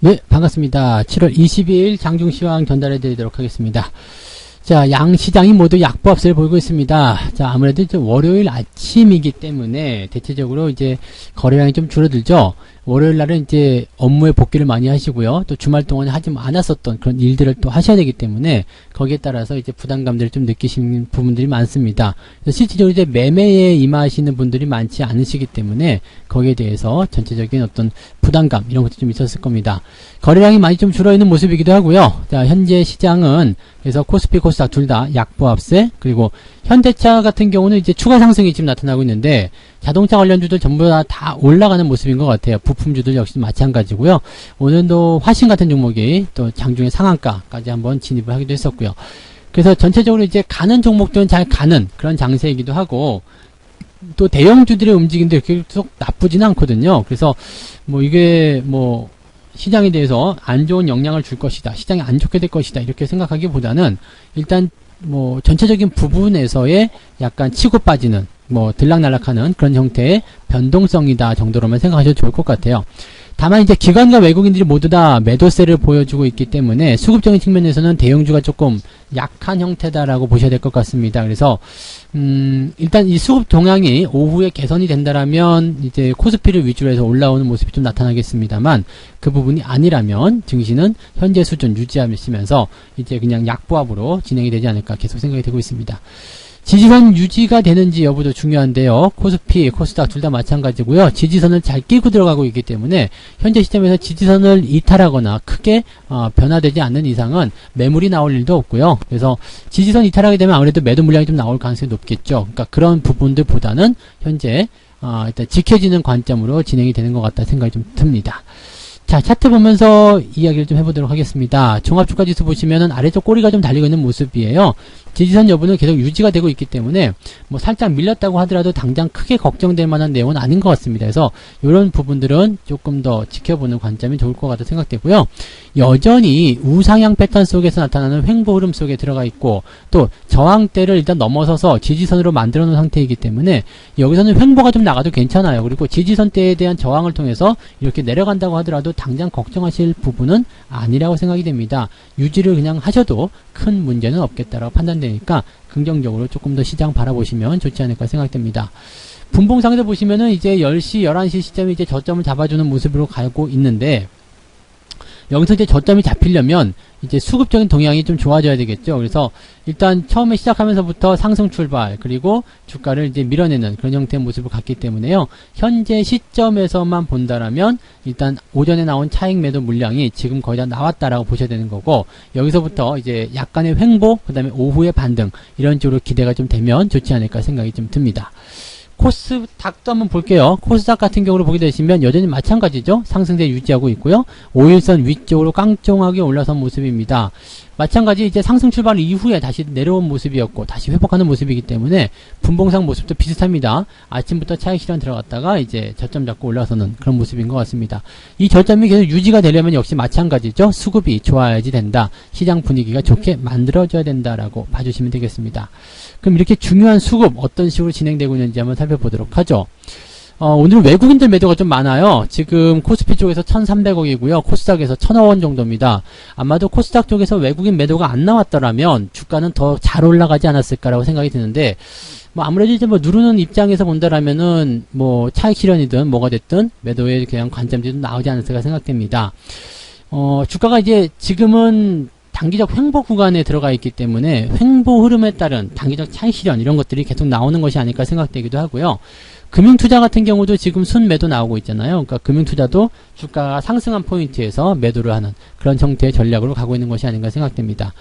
네, 반갑습니다. 7월 22일 장중시황 전달해 드리도록 하겠습니다. 자, 양 시장이 모두 약보합세를 보이고 있습니다. 자, 아무래도 이제 월요일 아침이기 때문에 대체적으로 이제 거래량이 좀 줄어들죠. 월요일 날은 이제 업무에 복귀를 많이 하시고요. 또 주말 동안에 하지 않았었던 그런 일들을 또 하셔야 되기 때문에 거기에 따라서 이제 부담감들을 좀 느끼시는 부분들이 많습니다. 그래서 실질적으로 이제 매매에 임하시는 분들이 많지 않으시기 때문에 거기에 대해서 전체적인 어떤 부담감 이런 것도 좀 있었을 겁니다. 거래량이 많이 좀 줄어있는 모습이기도 하고요. 자, 현재 시장은 그래서 코스피, 코스닥 둘 다 약보합세, 그리고 현대차 같은 경우는 이제 추가 상승이 지금 나타나고 있는데 자동차 관련주들 전부 다 올라가는 모습인 것 같아요. 부품주들 역시 마찬가지고요. 오늘도 화신 같은 종목이 또 장중에 상한가까지 한번 진입을 하기도 했었고요. 그래서 전체적으로 이제 가는 종목들은 잘 가는 그런 장세이기도 하고, 또 대형주들의 움직임도 이렇게 속 나쁘지는 않거든요. 그래서 뭐 이게 뭐 시장에 대해서 안 좋은 영향을 줄 것이다, 시장이 안 좋게 될 것이다, 이렇게 생각하기보다는 일단 뭐 전체적인 부분에서의 약간 치고 빠지는, 뭐 들락날락하는 그런 형태의 변동성이다 정도로만 생각하셔도 좋을 것 같아요. 다만 이제 기관과 외국인들이 모두 다 매도세를 보여주고 있기 때문에 수급적인 측면에서는 대형주가 조금 약한 형태다라고 보셔야 될 것 같습니다. 그래서 일단 이 수급 동향이 오후에 개선이 된다라면 이제 코스피를 위주로 해서 올라오는 모습이 좀 나타나겠습니다만, 그 부분이 아니라면 증시는 현재 수준 유지하시면서 이제 그냥 약보합으로 진행이 되지 않을까 계속 생각이 되고 있습니다. 지지선 유지가 되는지 여부도 중요한데요. 코스피, 코스닥 둘 다 마찬가지고요. 지지선을 잘 끼고 들어가고 있기 때문에 현재 시점에서 지지선을 이탈하거나 크게 변화되지 않는 이상은 매물이 나올 일도 없고요. 그래서 지지선 이탈하게 되면 아무래도 매도 물량이 좀 나올 가능성이 높겠죠. 그러니까 그런 부분들보다는 현재 일단 지켜지는 관점으로 진행이 되는 것 같다 생각이 좀 듭니다. 자, 차트 보면서 이야기를 좀 해보도록 하겠습니다. 종합주가지수 보시면은 아래쪽 꼬리가 좀 달리고 있는 모습이에요. 지지선 여부는 계속 유지가 되고 있기 때문에 뭐 살짝 밀렸다고 하더라도 당장 크게 걱정될 만한 내용은 아닌 것 같습니다. 그래서 이런 부분들은 조금 더 지켜보는 관점이 좋을 것 같다 생각되고요. 여전히 우상향 패턴 속에서 나타나는 횡보 흐름 속에 들어가 있고, 또 저항대를 일단 넘어서서 지지선으로 만들어 놓은 상태이기 때문에 여기서는 횡보가 좀 나가도 괜찮아요. 그리고 지지선대에 대한 저항을 통해서 이렇게 내려간다고 하더라도 당장 걱정하실 부분은 아니라고 생각이 됩니다. 유지를 그냥 하셔도 큰 문제는 없겠다라고 판단되니까 긍정적으로 조금 더 시장 바라보시면 좋지 않을까 생각됩니다. 분봉상에서 보시면은 이제 10시, 11시 시점이 이제 저점을 잡아주는 모습으로 가고 있는데, 여기서 이제 저점이 잡히려면 이제 수급적인 동향이 좀 좋아져야 되겠죠. 그래서 일단 처음에 시작하면서부터 상승 출발, 그리고 주가를 이제 밀어내는 그런 형태의 모습을 갖기 때문에요. 현재 시점에서만 본다라면 일단 오전에 나온 차익 매도 물량이 지금 거의 다 나왔다라고 보셔야 되는 거고, 여기서부터 이제 약간의 횡보, 그 다음에 오후의 반등, 이런 쪽으로 기대가 좀 되면 좋지 않을까 생각이 좀 듭니다. 코스닥도 한번 볼게요. 코스닥 같은 경우로 보게 되시면 여전히 마찬가지죠. 상승세 유지하고 있고요. 5일선 위쪽으로 깡총하게 올라선 모습입니다. 마찬가지 이제 상승 출발 이후에 다시 내려온 모습이었고 다시 회복하는 모습이기 때문에 분봉상 모습도 비슷합니다. 아침부터 차익 실현 들어갔다가 이제 저점 잡고 올라서는 그런 모습인 것 같습니다. 이 저점이 계속 유지가 되려면 역시 마찬가지죠. 수급이 좋아야지 된다. 시장 분위기가 좋게 만들어져야 된다라고 봐주시면 되겠습니다. 그럼 이렇게 중요한 수급 어떤 식으로 진행되고 있는지 한번 살펴보도록 하죠. 오늘은 외국인들 매도가 좀 많아요. 지금 코스피 쪽에서 1,300억이고요. 코스닥에서 1,000억 원 정도입니다. 아마도 코스닥 쪽에서 외국인 매도가 안 나왔더라면 주가는 더 잘 올라가지 않았을까라고 생각이 드는데, 뭐 아무래도 이제 뭐 누르는 입장에서 본다라면은 뭐 차익 실현이든 뭐가 됐든 매도에 그냥 관점들이 나오지 않았을까 생각됩니다. 주가가 이제 지금은 단기적 횡보 구간에 들어가 있기 때문에 횡보 흐름에 따른 단기적 차익 실현 이런 것들이 계속 나오는 것이 아닐까 생각되기도 하고요. 금융투자 같은 경우도 지금 순매도 나오고 있잖아요. 그러니까 금융투자도 주가가 상승한 포인트에서 매도를 하는 그런 형태의 전략으로 가고 있는 것이 아닌가 생각됩니다.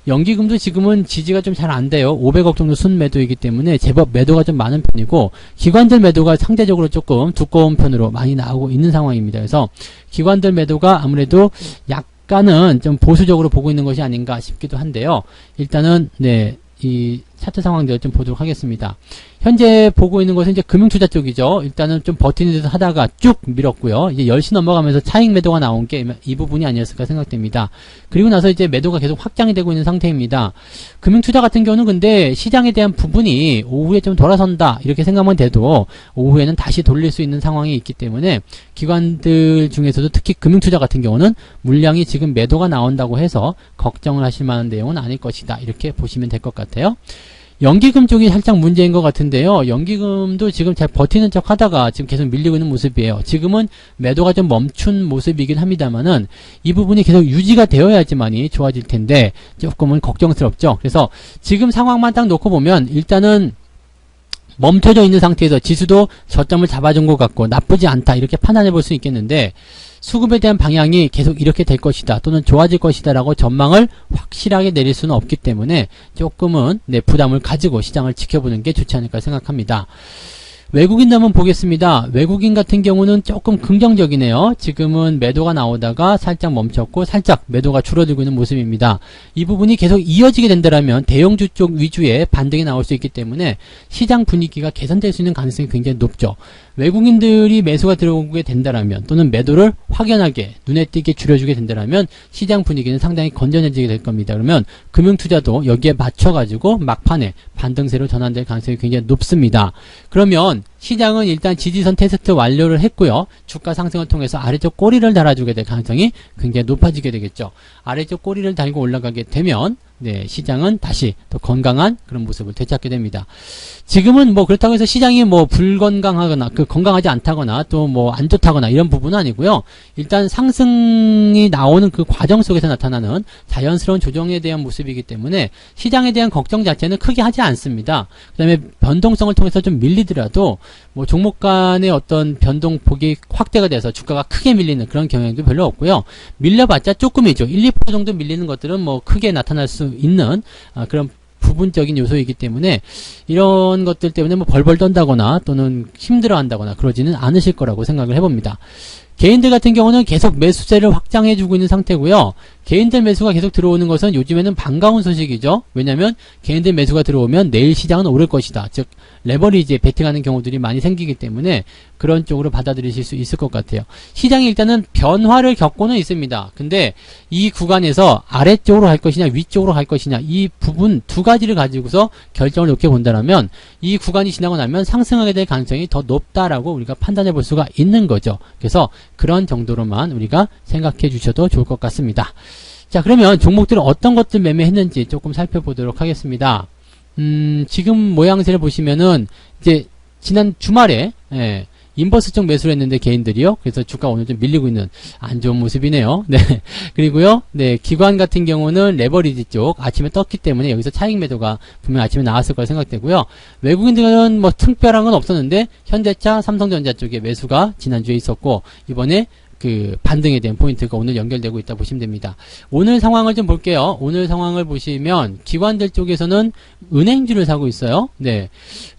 연기금도 지금은 지지가 좀 잘 안 돼요. 500억 정도 순매도이기 때문에 제법 매도가 좀 많은 편이고, 기관들 매도가 상대적으로 조금 두꺼운 편으로 많이 나오고 있는 상황입니다. 그래서 기관들 매도가 아무래도 약간은 좀 보수적으로 보고 있는 것이 아닌가 싶기도 한데요. 일단은 이 차트 상황들을 좀 보도록 하겠습니다. 현재 보고 있는 것은 이제 금융투자 쪽이죠. 일단은 좀 버티는 듯 하다가 쭉 밀었고요. 이제 10시 넘어가면서 차익 매도가 나온 게 이 부분이 아니었을까 생각됩니다. 그리고 나서 이제 매도가 계속 확장이 되고 있는 상태입니다. 금융투자 같은 경우는 근데 시장에 대한 부분이 오후에 좀 돌아선다 이렇게 생각만 돼도 오후에는 다시 돌릴 수 있는 상황이 있기 때문에 기관들 중에서도 특히 금융투자 같은 경우는 물량이 지금 매도가 나온다고 해서 걱정을 하실 만한 내용은 아닐 것이다. 이렇게 보시면 될 것 같아요. 연기금 쪽이 살짝 문제인 것 같은데요. 연기금도 지금 잘 버티는 척 하다가 지금 계속 밀리고 있는 모습이에요. 지금은 매도가 좀 멈춘 모습이긴 합니다만은 이 부분이 계속 유지가 되어야지만이 좋아질 텐데 조금은 걱정스럽죠. 그래서 지금 상황만 딱 놓고 보면 일단은 멈춰져 있는 상태에서 지수도 저점을 잡아준 것 같고 나쁘지 않다 이렇게 판단해 볼 수 있겠는데 수급에 대한 방향이 계속 이렇게 될 것이다 또는 좋아질 것이다 라고 전망을 확실하게 내릴 수는 없기 때문에 조금은 부담을 가지고 시장을 지켜보는 게 좋지 않을까 생각합니다. 외국인 한번 보겠습니다. 외국인 같은 경우는 조금 긍정적이네요. 지금은 매도가 나오다가 살짝 멈췄고 살짝 매도가 줄어들고 있는 모습입니다. 이 부분이 계속 이어지게 된다면 대형주 쪽 위주의 반등이 나올 수 있기 때문에 시장 분위기가 개선될 수 있는 가능성이 굉장히 높죠. 외국인들이 매수가 들어오게 된다면 또는 매도를 확연하게 눈에 띄게 줄여주게 된다면 시장 분위기는 상당히 건전해지게 될 겁니다. 그러면 금융투자도 여기에 맞춰가지고 막판에 반등세로 전환될 가능성이 굉장히 높습니다. 그러면 시장은 일단 지지선 테스트 완료를 했고요. 주가 상승을 통해서 아래쪽 꼬리를 달아주게 될 가능성이 굉장히 높아지게 되겠죠. 아래쪽 꼬리를 달고 올라가게 되면 시장은 다시 더 건강한 그런 모습을 되찾게 됩니다. 지금은 그렇다고 해서 시장이 불건강하거나 건강하지 않다거나 또 안 좋다거나 이런 부분은 아니고요. 일단 상승이 나오는 그 과정 속에서 나타나는 자연스러운 조정에 대한 모습이기 때문에 시장에 대한 걱정 자체는 크게 하지 않습니다. 그 다음에 변동성을 통해서 좀 밀리더라도 종목 간의 어떤 변동폭이 확대가 돼서 주가가 크게 밀리는 그런 경향도 별로 없고요. 밀려봤자 조금이죠. 1, 2% 정도 밀리는 것들은 크게 나타날 수 있는 그런 부분적인 요소이기 때문에 이런 것들 때문에 벌벌 떤다거나 또는 힘들어 한다거나 그러지는 않으실 거라고 생각을 해봅니다. 개인들 같은 경우는 계속 매수세를 확장해주고 있는 상태고요. 개인들 매수가 계속 들어오는 것은 요즘에는 반가운 소식이죠. 왜냐하면 개인들 매수가 들어오면 내일 시장은 오를 것이다. 즉 레버리지에 베팅하는 경우들이 많이 생기기 때문에 그런 쪽으로 받아들이실 수 있을 것 같아요. 시장이 일단은 변화를 겪고는 있습니다. 근데 이 구간에서 아래쪽으로 갈 것이냐 위쪽으로 갈 것이냐 이 부분 두 가지를 가지고서 결정을 놓게 본다면 이 구간이 지나고 나면 상승하게 될 가능성이 더 높다라고 우리가 판단해 볼 수가 있는 거죠. 그래서 그런 정도로만 우리가 생각해 주셔도 좋을 것 같습니다. 자, 그러면 종목들은 어떤 것들 매매했는지 조금 살펴보도록 하겠습니다. 지금 모양새를 보시면은 이제 지난 주말에 인버스 쪽 매수를 했는데 개인들이요. 그래서 주가 오늘 좀 밀리고 있는 안 좋은 모습이네요. 네. 그리고요. 기관 같은 경우는 레버리지 쪽 아침에 떴기 때문에 여기서 차익 매도가 분명 아침에 나왔을 거라 생각되고요. 외국인들은 특별한 건 없었는데 현대차, 삼성전자 쪽에 매수가 지난주에 있었고 이번에 반등에 대한 포인트가 오늘 연결되고 있다 보시면 됩니다. 오늘 상황을 좀 볼게요. 오늘 상황을 보시면 기관들 쪽에서는 은행주를 사고 있어요.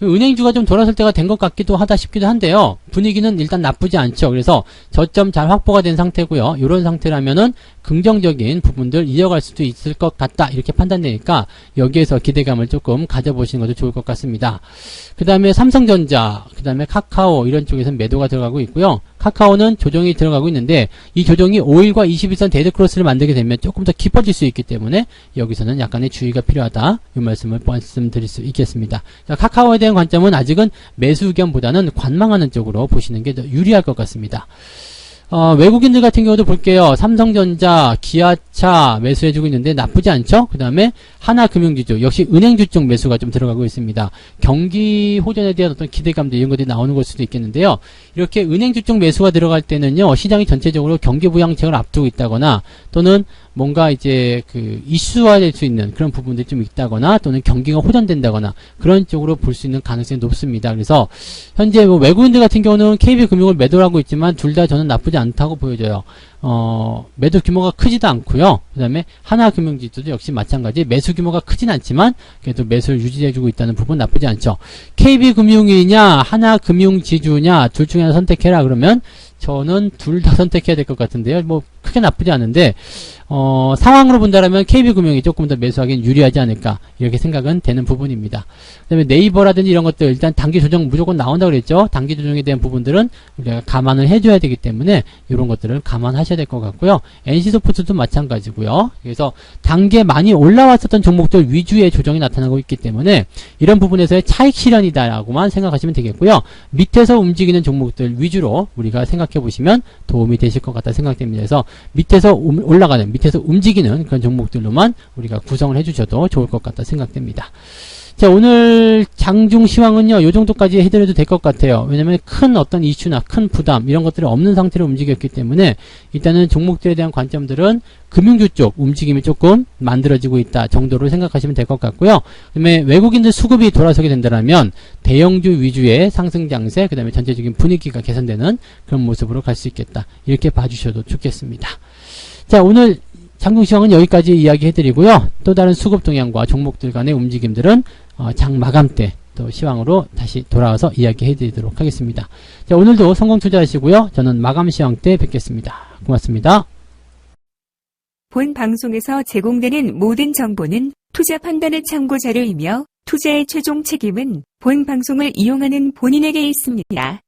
은행주가 좀 돌아설 때가 된 것 같기도 하다 싶기도 한데요. 분위기는 일단 나쁘지 않죠. 그래서 저점 잘 확보가 된 상태고요. 이런 상태라면은 긍정적인 부분들 이어갈 수도 있을 것 같다 이렇게 판단되니까 여기에서 기대감을 조금 가져보시는 것도 좋을 것 같습니다. 그 다음에 삼성전자, 그 다음에 카카오 이런 쪽에서 매도가 들어가고 있고요. 카카오는 조정이 들어가고 있는데 이 조정이 5일과 21선 데드크로스를 만들게 되면 조금 더 깊어질 수 있기 때문에 여기서는 약간의 주의가 필요하다 이 말씀을 말씀드릴 수 있겠습니다. 자, 카카오에 대한 관점은 아직은 매수 의견보다는 관망하는 쪽으로 보시는 게 더 유리할 것 같습니다. 외국인들 같은 경우도 볼게요. 삼성전자, 기아차 매수해주고 있는데 나쁘지 않죠? 그 다음에 하나금융지 쪽, 역시 은행주 쪽 매수가 좀 들어가고 있습니다. 경기 호전에 대한 어떤 기대감도 이런 것들이 나오는 걸 수도 있겠는데요. 이렇게 은행주 쪽 매수가 들어갈 때는요, 시장이 전체적으로 경기 부양책을 앞두고 있다거나 또는 뭔가 이제 이슈화될 수 있는 그런 부분들이 좀 있다거나 또는 경기가 호전된다거나 그런 쪽으로 볼 수 있는 가능성이 높습니다. 그래서 현재 외국인들 같은 경우는 KB금융을 매도를 하고 있지만 둘 다 저는 나쁘지 않다고 보여져요. 매도 규모가 크지도 않고요. 그 다음에 하나금융지주도 역시 마찬가지 매수 규모가 크진 않지만 그래도 매수를 유지해주고 있다는 부분 나쁘지 않죠. KB금융이냐 하나금융지주냐 둘 중에 하나 선택해라 그러면 저는 둘 다 선택해야 될 것 같은데요. 크게 나쁘지 않은데 상황으로 본다라면 KB금융이 조금 더 매수하기는 유리하지 않을까 이렇게 생각은 되는 부분입니다. 그다음에 네이버라든지 이런 것들 일단 단기 조정 무조건 나온다고 그랬죠. 단기 조정에 대한 부분들은 우리가 감안을 해줘야 되기 때문에 이런 것들을 감안하셔야 될 것 같고요. NC소프트도 마찬가지고요. 그래서 단계 많이 올라왔었던 종목들 위주의 조정이 나타나고 있기 때문에 이런 부분에서의 차익 실현이다라고만 생각하시면 되겠고요. 밑에서 움직이는 종목들 위주로 우리가 생각해 보시면 도움이 되실 것 같다 생각됩니다. 그래서 밑에서 올라가는 밑에서 움직이는 그런 종목들로만 우리가 구성을 해주셔도 좋을 것 같다 생각됩니다. 자, 오늘 장중 시황은요, 요 정도까지 해드려도 될 것 같아요. 왜냐면 큰 어떤 이슈나 큰 부담, 이런 것들이 없는 상태로 움직였기 때문에, 일단은 종목들에 대한 관점들은 금융주 쪽 움직임이 조금 만들어지고 있다 정도로 생각하시면 될 것 같고요. 그 다음에 외국인들 수급이 돌아서게 된다면, 대형주 위주의 상승 장세, 그 다음에 전체적인 분위기가 개선되는 그런 모습으로 갈 수 있겠다. 이렇게 봐주셔도 좋겠습니다. 자, 오늘 장중 시황은 여기까지 이야기해드리고요. 또 다른 수급 동향과 종목들 간의 움직임들은 장 마감 때 또 시황으로 다시 돌아와서 이야기해드리도록 하겠습니다. 자, 오늘도 성공 투자하시고요. 저는 마감 시황 때 뵙겠습니다. 고맙습니다. 본 방송에서 제공되는 모든 정보는 투자 판단의 참고 자료이며 투자의 최종 책임은 본 방송을 이용하는 본인에게 있습니다.